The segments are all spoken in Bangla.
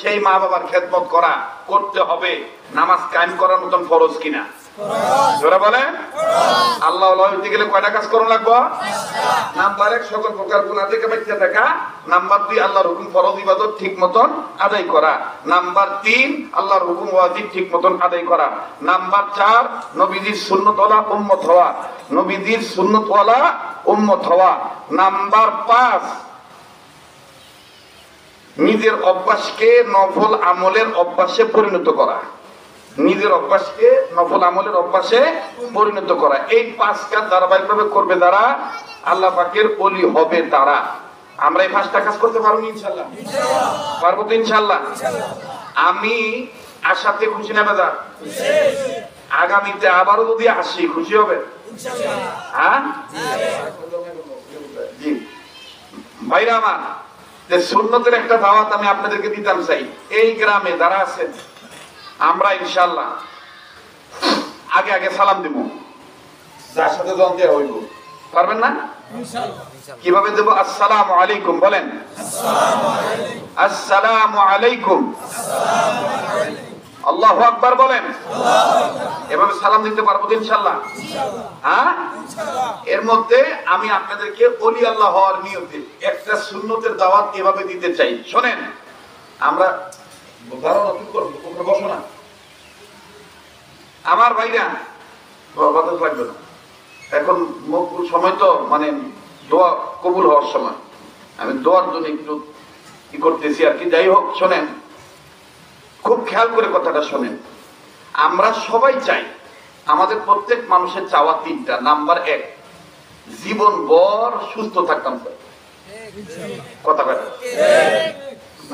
সেই মা বাবার খেদমত করা করতে হবে, নামাজ কায়েম করার মতন ফরজ কিনা জোরে বলেন। আল্লাহ হইতে গেলে কয়টা কাজ করুন লাগবো? নাম্বার 1 সকল প্রকার গুনাহ থেকে বাঁচিয়ে থাকা। নাম্বার 2 আল্লাহর হুকুম ফরজ ইবাদত ঠিক মতন আদায় করা। নাম্বার 3 আল্লাহর হুকুম ওয়াজিব ঠিক মতন আদায় করা। নাম্বার 4 নবীজির সুন্নতওয়ালা উম্মত হওয়া, নবীজির সুন্নতওয়ালা উম্মত হওয়া। নাম্বার 5 নিজের অভ্যাসকে নফল আমলের অভ্যাসে পরিণত করা, নিজের অভ্যাসকে নফল আমলের অভ্যাসে পরিণত করা। এই 5 কাজ ধারাবাহিকভাবে করবে যারা আল্লাহ পাকের ওলি হবে তারা। আমরা এই 5টা কাজ করতে পারবো ইনশাআল্লাহ? পারবো তো ইনশাআল্লাহ? আমি আশাতে খুশি না বেদা? আগামীতে আবারও যদি আসি খুশি হবে হ্যাঁ? জি ভাইরা আমার, যে সুন্নতের একটা দাওয়াত আমি আপনাদেরকে দিতাম চাই। এই গ্রামে যারা আছেন আমরা ইনশাআল্লাহ আগে আগে সালাম দিব, যার সাথে জন দেওয়া হইব। পারবেন না? কিভাবে দেব? আসসালামু আলাইকুম বলেন, আসসালামু আলাইকুম, আল্লাহু আকবার বলেন। এভাবে সালাম দিতে পারবো ইনশাআল্লাহ? হ্যাঁ। এর মধ্যে আমি আপনাদেরকে ওলি আল্লাহ হওয়ার নিয়তে একটা সুন্নতের দাওয়াত এভাবে দিতে চাই। শোনেন, আমরা বসো না আমার ভাইরা, বাতাস লাগবে না এখন, সময় তো মানে দোয়া কবুল হওয়ার সময়, আমি দোয়ার জন্য একটু কি করতেছি আর কি। যাই হোক, শোনেন খুব খেয়াল করে কথাটা শোনেন। আমরা সবাই চাই, আমাদের প্রত্যেক মানুষের চাওয়া 3টা। নাম্বার 1 জীবন ভর সুস্থ থাকতাম স্যার, কথা কথা।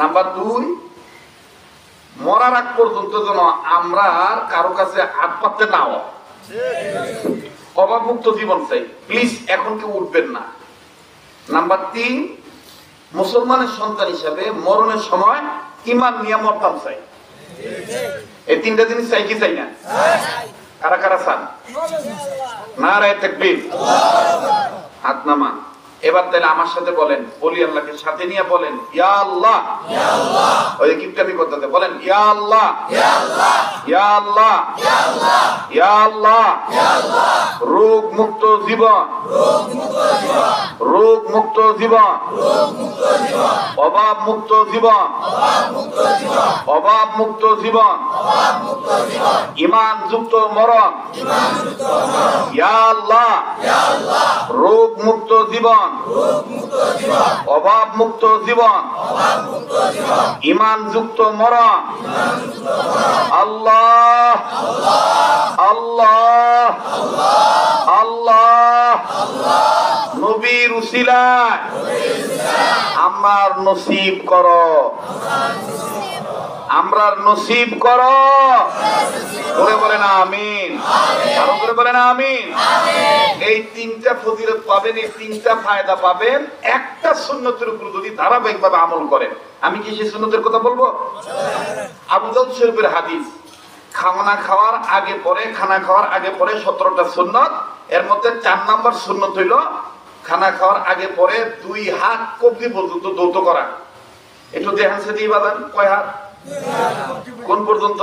নাম্বার 2 মরার আগ পর্যন্ত যেন আমরা কারো কাছে হাত পাততে না হয়, অভাবমুক্ত জীবন চাই। প্লিজ এখন কেউ উঠবেন না। নাম্বার 3 মুসলমানের সন্তান হিসাবে মরণের সময় ঈমান নিয়ে মরতাম চাই। এই 3টা জিনিস চাই কি চাই না? কারা কারা চান? নারায়ে তাকবীর, হাত নামান। এবার তাহলে আমার সাথে বলেন, ওলি আল্লাহকে সাথে নিয়ে বলেন, ইয়া আল্লাহ, ইয়া আল্লাহ। ওই কিপটামি করতে বলেন, ইয়া আল্লাহ, ইয়া আল্লাহ, ইয়া আল্লাহ, ইয়া আল্লাহ, ইয়া আল্লাহ, ইয়া আল্লাহ। রোগ মুক্ত জীবন, রোগ মুক্ত জীবন, রোগ মুক্ত জীবন, রোগ মুক্ত জীবন, অভাব মুক্ত জীবন, অভাব মুক্ত জীবন, অভাব মুক্ত জীবন, অভাব মুক্ত জীবন। ঈমান যুক্ত মরণ, ঈমান যুক্ত মরণ। ইয়া আল্লাহ, ইয়া আল্লাহ। রোগ মুক্ত জীবন, রোগ মুক্ত জীবন, অভাব মুক্ত জীবন, অভাব মুক্ত জীবন। ঈমান যুক্ত মরণ, ঈমান যুক্ত মরণ। আল্লাহ, আল্লাহ, আল্লাহ, আল্লাহ, আল্লাহ। নবীর উসিলায় আমার নসিব করো, আমরার নসিব করো। করে বলেন আমিন, আরো করে বলেন আমিন। এই 3টা ফজিলত পাবেন, এই 3টা ফায়দা পাবেন একটা সুন্নতের উপর যদি ধারাবাহিকভাবে আমল করেন। আমি কি সেই সুন্নতের কথা বলবো? আবু দাউদ শরীফের হাদিস, খানা খাওয়ার আগে পরে, খানা খাওয়ার আগে পরে 17টা সুন্নত। এর মধ্যে 4 নাম্বার সুন্নত হইল খানা খাওয়ার আগে পরে 2 হাত কবজি পর্যন্ত দৌত করা। একটু দেখেন সেটি বাদান কয় হাত? কোন পর্যন্ত?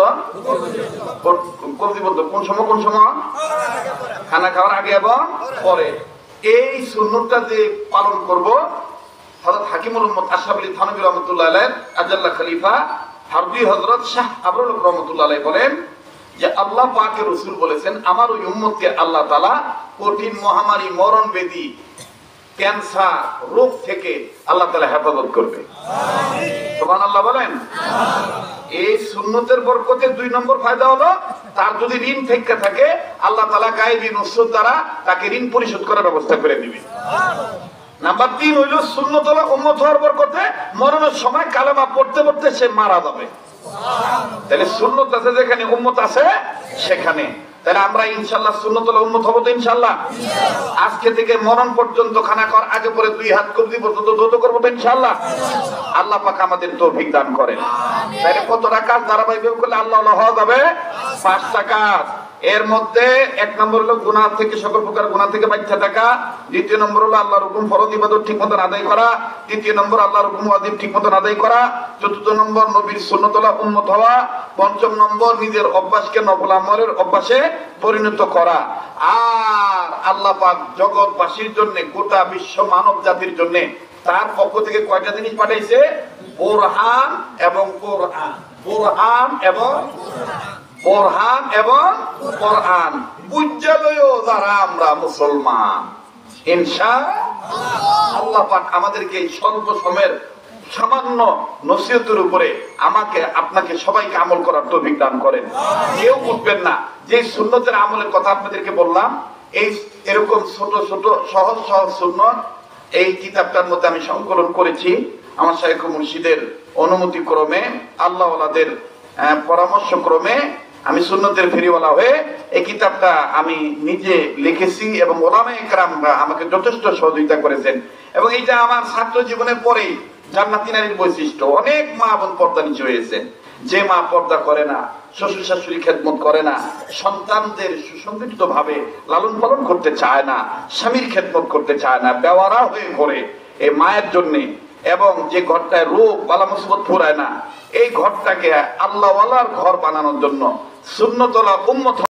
কবজি পর্যন্ত। কোন সময়? কোন সময়? খানা খাওয়ার আগে এবং পরে। এই সুন্নতটা যে পালন করব, হযরত হাকিমুল উম্মত আশরাফ আলী থানভী রাহমাতুল্লাহ আলাইহি আজাল্লা খলিফা হারবি হযরত শাহ আবরুল হক রাহমাতুল্লাহ আলাইহি বলেন যে আল্লাহ পাকের রাসূল বলেছেন, আমার ওই উম্মতকে আল্লাহ তাআলা কঠিন মহামারী, মরণ ব্যাধি, ক্যান্সার রোগ থেকে আল্লাহ তাআলা হেফাজত করবে। সুবহানাল্লাহ বলেন। এই সুন্নতের বরকতে 2 নম্বর ফায়দা হলো, তার যদি ঋণ থেকে থাকে আল্লাহ তাআলা গায়েবী নুসরত দ্বারা তাকে ঋণ পরিশোধ করার ব্যবস্থা করে দিবে। নাম্বার 3 হইল সুন্নতওয়ালা উম্মত হওয়ার বরকতে মরণের সময় কালেমা পড়তে পড়তে সে মারা যাবে। তাহলে সুন্নত আছে যেখানে, উম্মত আছে সেখানে। তাহলে আমরা ইনশাআল্লাহ সুন্নতওয়ালা উম্মত হব তো ইনশাআল্লাহ? আজকে থেকে মরণ পর্যন্ত খানা খাওয়ার আগে পরে 2 হাত কবজি পর্যন্ত দৌত করব তো ইনশাআল্লাহ? আল্লাহ পাক আমাদের তৌফিক দান করেন। তাহলে কতটা কাজ ধারাবাহিকভাবে করলে আল্লাহ হওয়া যাবে? 5টা কাজ। এর মধ্যে এক নম্বর হলো গুনাহ থেকে, সকল প্রকার গুনাহ থেকে বাঁচা থাকা। দ্বিতীয় নম্বর হলো আল্লাহর হুকুম ফরজ ইবাদত ঠিক মতন আদায় করা। তৃতীয় নম্বর আল্লাহর হুকুম ওয়াজিব ঠিক মতন আদায় করা। চতুর্থ নম্বর নবীর সুন্নতওয়ালা উম্মত হওয়া। পঞ্চম নম্বর নিজের অভ্যাসকে নফল আমলের অভ্যাসে পরিণত করা। আর আল্লাহ পাক জগৎবাসীর জন্য, গোটা বিশ্ব মানব জাতির জন্য তার পক্ষ থেকে কয়টা জিনিস পাঠাইছে? বুরহান এবং কোরআন। বুরহান এবং কোরআন এবং কোরআন বুঝালয়ও যারা আমরা মুসলমান, ইনশাআল্লাহ পাক আমাদেরকে এই স্বল্প সময়ের সামান্য নসিহতের উপরে আমাকে আপনাকে সবাইকে আমল করার তৌফিক দান করেন। কেউ উঠবেন না। যে সুন্নতের আমলের কথা আপনাদেরকে বললাম, এই এরকম ছোট ছোট সহজ সহজ সুন্নত এই কিতাবটার মধ্যে আমি সংকলন করেছি আমার শাইখ মুর্শিদের অনুমতি ক্রমে, আল্লাহ ওয়ালাদের পরামর্শ ক্রমে। আমি সুন্নতের ফেরিওয়ালা হয়ে এই কিতাবটা আমি নিজে লিখেছি এবং ওলামায়ে কেরামরা আমাকে যথেষ্ট সহযোগিতা করেছেন। এবং এইটা আমার ছাত্র জীবনের পরেই জান্নাতি নারীর বৈশিষ্ট্য। অনেক মা বোন পর্দা নিচে হয়েছে। যে মা পর্দা করে না, শ্বশুর শাশুড়ি খেদমত করে না, সন্তানদের সুসংগঠিত ভাবে লালন পালন করতে চায় না, স্বামীর খেদমত করতে চায় না, বেওয়ারা হয়ে ঘরে এই মায়ের জন্যে, এবং যে ঘরটায় রোগ বালা মুসিবত ফুরায় না, এই ঘরটাকে আল্লাহওয়ালার ঘর বানানোর জন্য সুন্নতওয়ালা উম্মত